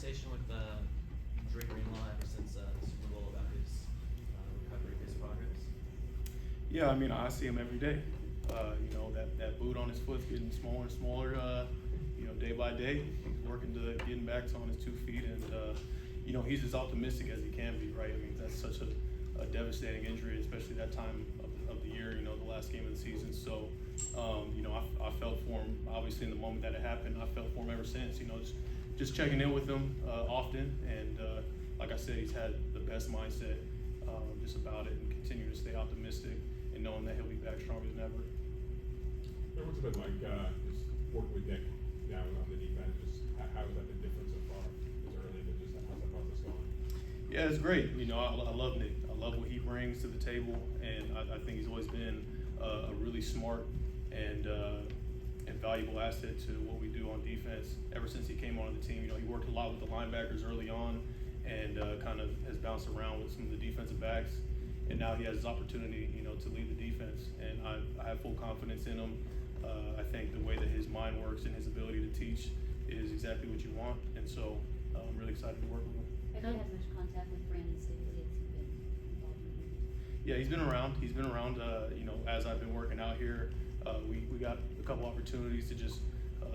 conversation with Dre Greenlaw ever since the Super Bowl about his recovery, his progress? Yeah, I mean, I see him every day. That boot on his foot's getting smaller and smaller, day by day. He's working to getting back to on his 2 feet, and, he's as optimistic as he can be, right? I mean, that's such a devastating injury, especially that time of the year, the last game of the season. So, I felt for him, obviously, in the moment that it happened. I felt for him ever since, just checking in with him often. And like I said, he's had the best mindset just about it, and continue to stay optimistic and knowing that he'll be back stronger than ever. What's it been like just working with Nick now on the defense? How has that been different so far? It's early, but just how's that process going? Yeah, it's great. I love Nick. I love what he brings to the table, and I think he's always been a really smart and valuable asset to what we do on defense. Ever since he came onto the team, he worked a lot with the linebackers early on, and kind of has bounced around with some of the defensive backs. And now he has his opportunity, to lead the defense, and I have full confidence in him. I think the way that his mind works and his ability to teach is exactly what you want, and so I'm really excited to work with him. Have you had much contact with Brandon Staley? Has he been involved in it? Yeah, he's been around. As I've been working out here, we got a couple opportunities to just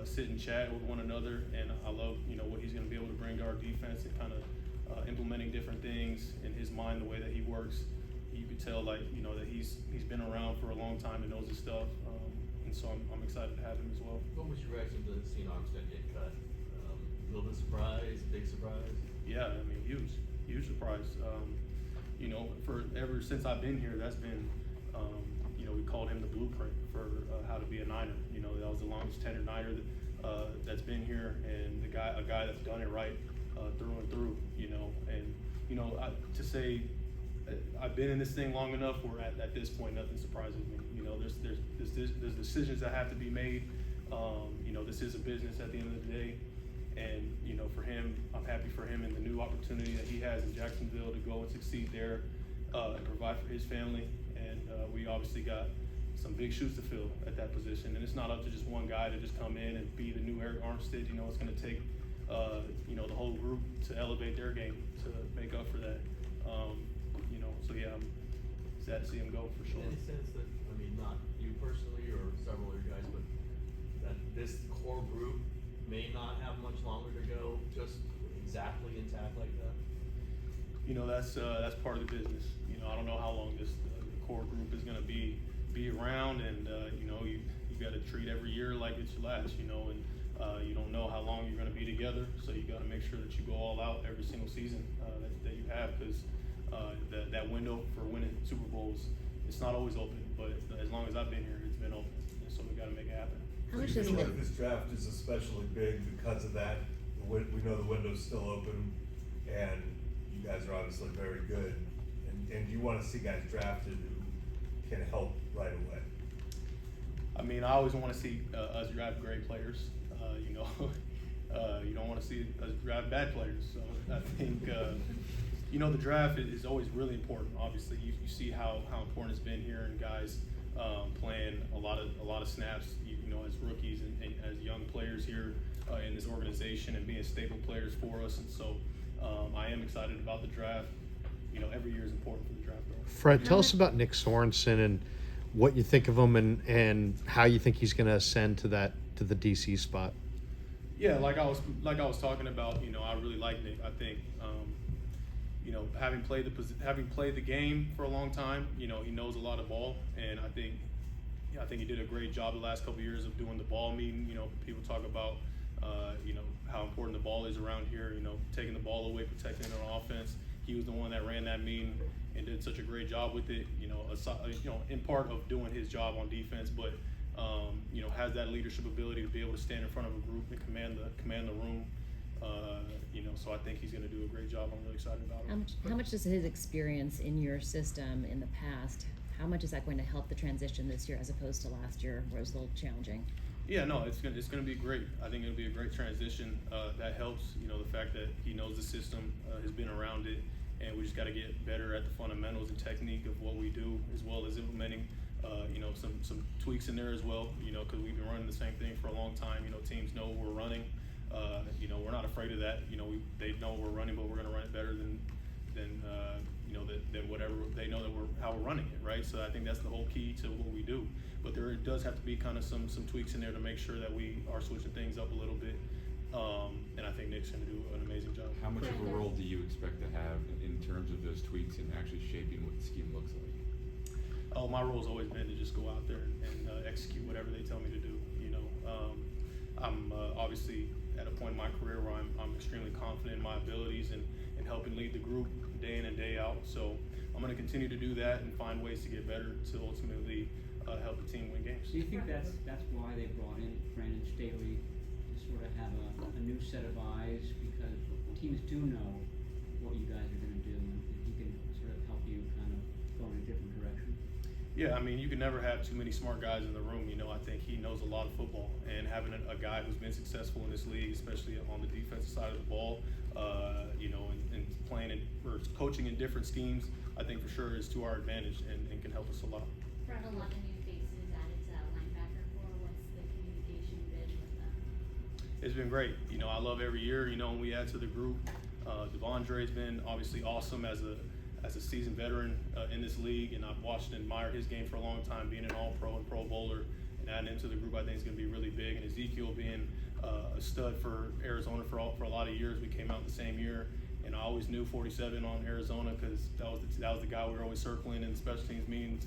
sit and chat with one another, and I love, what he's going to be able to bring to our defense, and kind of implementing different things in his mind, the way that he works. You could tell, that he's been around for a long time and knows his stuff, and so I'm excited to have him as well. What was your reaction to seeing Armstead get cut? A little bit surprised, big surprise? Yeah, I mean, huge surprise. For ever since I've been here, that's been, we called him the blueprint for how to be a Niner. That was the longest tenured Niner that's been here, and a guy that's done it right through and through. To say I've been in this thing long enough where at this point nothing surprises me. There's decisions that have to be made. This is a business at the end of the day. And, for him, I'm happy for him and the new opportunity that he has in Jacksonville to go and succeed there and provide for his family. And we obviously got some big shoes to fill at that position. And it's not up to just one guy to just come in and be the new Eric Armstead. It's going to take, the whole group to elevate their game to make up for that. So, yeah, I'm sad to see him go for sure. Any sense that, not you personally or several of your guys, but that this core group may not have much longer to go, just exactly intact like that? That's part of the business. I don't know how long the core group is going to be around, and you got to treat every year like it's your last. And you don't know how long you're going to be together, so you got to make sure that you go all out every single season that you have, because that window for winning Super Bowls, it's not always open, but as long as I've been here, it's been open, and so we got to make it happen. How much does this draft is especially big because of that? We know the window's still open, and you guys are obviously very good. And you want to see guys drafted who can help right away. I always want to see us draft great players. You don't want to see us draft bad players. So I think the draft is always really important. Obviously, you see how important it's been here, and guys playing a lot of snaps, as rookies and as young players here in this organization, and being staple players for us. And so I am excited about the draft. Every year is important for the draft, though. Fred, tell us about Nick Sorensen and what you think of him, and how you think he's going to ascend to the DC spot. Yeah, like I was talking about, I really like Nick. I think having played the game for a long time, he knows a lot of ball, and I think he did a great job the last couple of years of doing the ball meeting. People talk about how important the ball is around here. Taking the ball away, protecting it on offense. He was the one that ran that meeting and did such a great job with it. In part of doing his job on defense, but has that leadership ability to be able to stand in front of a group and command the room. So I think he's going to do a great job. I'm really excited about him. How much does his experience in your system in the past, how much is that going to help the transition this year as opposed to last year where it was a little challenging? Yeah, no, it's going to be great. I think it'll be a great transition. That helps, the fact that he knows the system, has been around it, and we just got to get better at the fundamentals and technique of what we do, as well as implementing, some tweaks in there as well, because we've been running the same thing for a long time. Teams know we're running. You know, we're not afraid of that. You know, they know we're running, but we're going to run it better than you know, than whatever they know that how we're running it, right? So I think that's the whole key to what we do. But there does have to be kind of some tweaks in there to make sure that we are switching things up a little bit. And I think Nick's going to do an amazing job. How much of a role do you expect to have in terms of those tweaks and actually shaping what the scheme looks like? Oh, my role's always been to just go out there and execute whatever they tell me to do. You know, I'm obviously at a point in my career where I'm extremely confident in my abilities and helping lead the group day in and day out. So I'm going to continue to do that and find ways to get better to ultimately help the team win games. Do you think that's why they brought in Brandon Staley to sort of have a new set of eyes, because teams do know what you guys are going to do, and he can sort of help you kind of go in a different direction? Yeah, I mean, you can never have too many smart guys in the room. You know, I think he knows a lot of football, and having a guy who's been successful in this league, especially on the defensive side of the ball, you know, and playing or coaching in different schemes, I think for sure is to our advantage and can help us a lot. Brought a lot of new faces added to linebacker core. What's the communication been with them? It's been great. You know, I love every year, you know, when we add to the group. Devondre's been obviously awesome as a seasoned veteran in this league, and I've watched and admired his game for a long time, being an all-pro and pro bowler, and adding him to the group I think is going to be really big. And Ezekiel being a stud for Arizona for a lot of years. We came out the same year, and I always knew 47 on Arizona because that was the guy we were always circling in the special teams meetings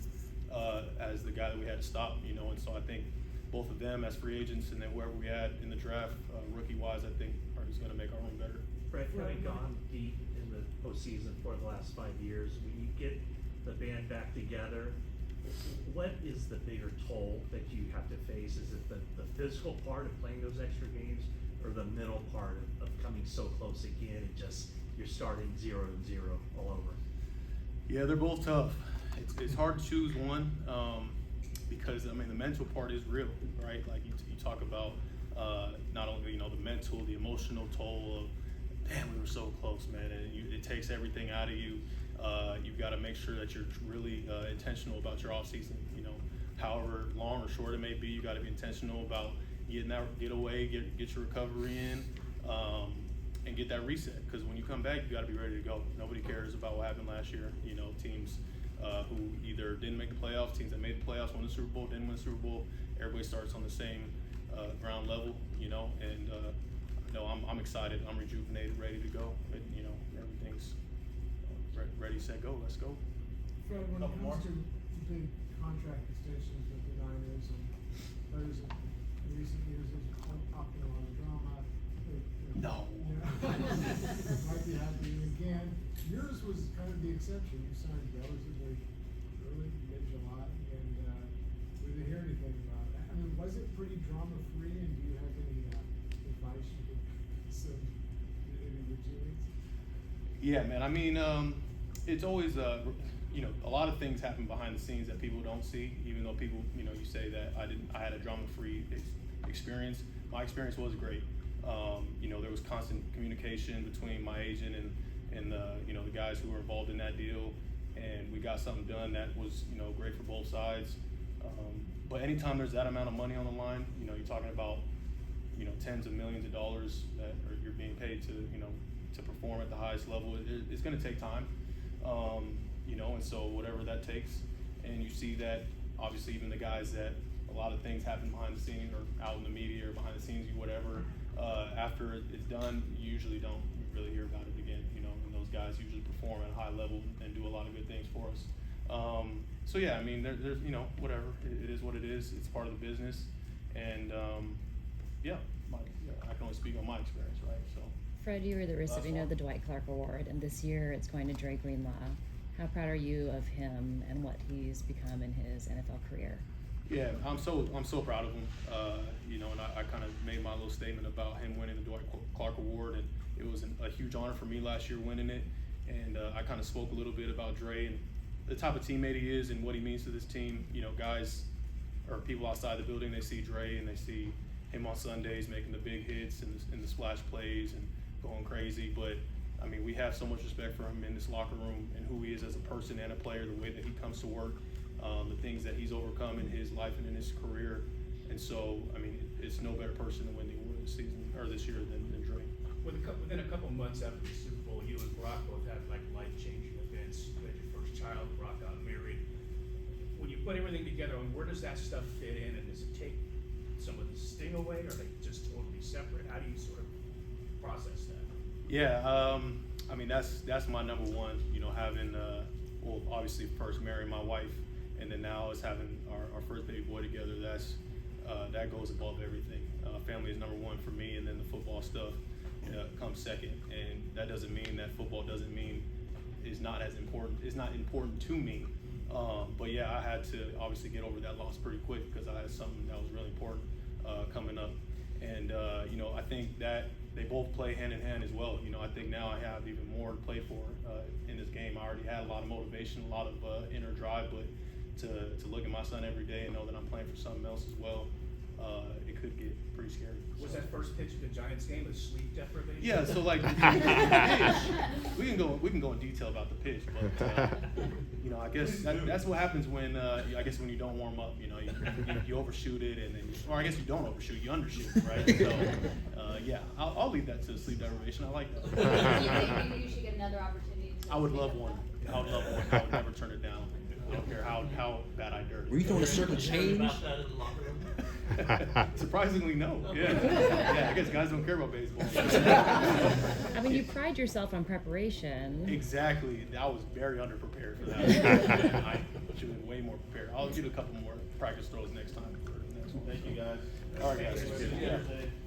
as the guy that we had to stop, you know. And so I think both of them as free agents, and then whoever we add in the draft, rookie-wise, I think are just going to make our room better. Fred, having gone deep in the postseason for the last 5 years, when you get the band back together, what is the bigger toll that you have to face? Is it the physical part of playing those extra games, or the mental part of coming so close again and just you're starting 0-0 all over? Yeah, they're both tough. It's hard to choose one because I mean the mental part is real, right? Like you talk about not only, you know, the mental, the emotional toll of, damn, we were so close, man, and it takes everything out of you. You've got to make sure that you're really intentional about your off season. You know, however long or short it may be, you got to be intentional about get away, get your recovery in, and get that reset. Because when you come back, you got to be ready to go. Nobody cares about what happened last year. You know, teams who either didn't make the playoffs, teams that made the playoffs, won the Super Bowl, didn't win the Super Bowl. Everybody starts on the same ground level. You know, and no, I'm excited. I'm rejuvenated, ready to go. And, you know, everything's ready, set, go. Let's go. Fred, when it comes to big contract extensions with the Niners and players in recent years, there's popping a lot of drama. No. Might be happening again. Yours was kind of the exception. You signed relatively early, mid-July, and we didn't hear anything about that. I mean, was it pretty drama-free, and do you have any advice you could send any of your teammates? Yeah, man. I mean, it's always, you know, a lot of things happen behind the scenes that people don't see. Even though people, you know, you say that I had a drama-free experience. My experience was great. You know, there was constant communication between my agent and you know, the guys who were involved in that deal, and we got something done that was, you know, great for both sides. But anytime there's that amount of money on the line, you know, you're talking about, you know, tens of millions of dollars that you're being paid to, you know, to perform at the highest level. It's going to take time, you know, and so whatever that takes. And you see that obviously even the guys that a lot of things happen behind the scenes or out in the media or behind the scenes, whatever, after it's done, you usually don't really hear about it again, you know, and those guys usually perform at a high level and do a lot of good things for us. So yeah, I mean, there's, you know, whatever, it is what it is. It's part of the business. And yeah, I can only speak on my experience, right? So. Fred, you were the recipient of the Dwight Clark Award, and this year it's going to Dre Greenlaw. How proud are you of him and what he's become in his NFL career? Yeah, I'm so proud of him. You know, and I kind of made my little statement about him winning the Dwight Clark Award, and it was a huge honor for me last year winning it. And I kind of spoke a little bit about Dre and the type of teammate he is and what he means to this team. You know, guys or people outside the building, they see Dre and they see him on Sundays making the big hits and the splash plays and going crazy. But I mean, we have so much respect for him in this locker room and who he is as a person and a player, the way that he comes to work, the things that he's overcome in his life and in his career. And so, I mean, it's no better person to win the award this season or this year than Dre. Within a couple months after the Super Bowl, you and Brock both had like life-changing events. You had your first child, Brock got married. When you put everything together, I mean, where does that stuff fit in, and does it take some of the sting away, or are they just totally separate? How do you sort of process that? Yeah, I mean that's my number one. You know, having well, obviously first marrying my wife, and then now is having our first baby boy together. That goes above everything. Family is number one for me, and then the football stuff comes second. And that doesn't mean that football doesn't mean is not as important. It's not important to me. But yeah, I had to obviously get over that loss pretty quick because I had something that was really important coming up. And you know, I think that they both play hand in hand as well. You know, I think now I have even more to play for in this game. I already had a lot of motivation, a lot of inner drive, but to look at my son every day and know that I'm playing for something else as well, it could get pretty scary. Was that first pitch of the Giants game a sleep deprivation? Yeah, so like the pitch, we can go in detail about the pitch, but you know, I guess that's what happens when I guess when you don't warm up. You know, you overshoot it, and then or I guess you don't overshoot, you undershoot, right? So yeah, I'll leave that to sleep deprivation. I like that. Do you think maybe you should get another opportunity to? I would make love up one. that? I would love one. I would never turn it down. I don't care how bad I dirt it. Were you throwing a circle Concerned change? about that in the locker room? Surprisingly, no. Yeah. Yeah, I guess guys don't care about baseball. I mean, you pride yourself on preparation. Exactly. I was very underprepared for that. I should have been way more prepared. I'll get a couple more practice throws next time for the next one. Thank you, guys. All right, guys.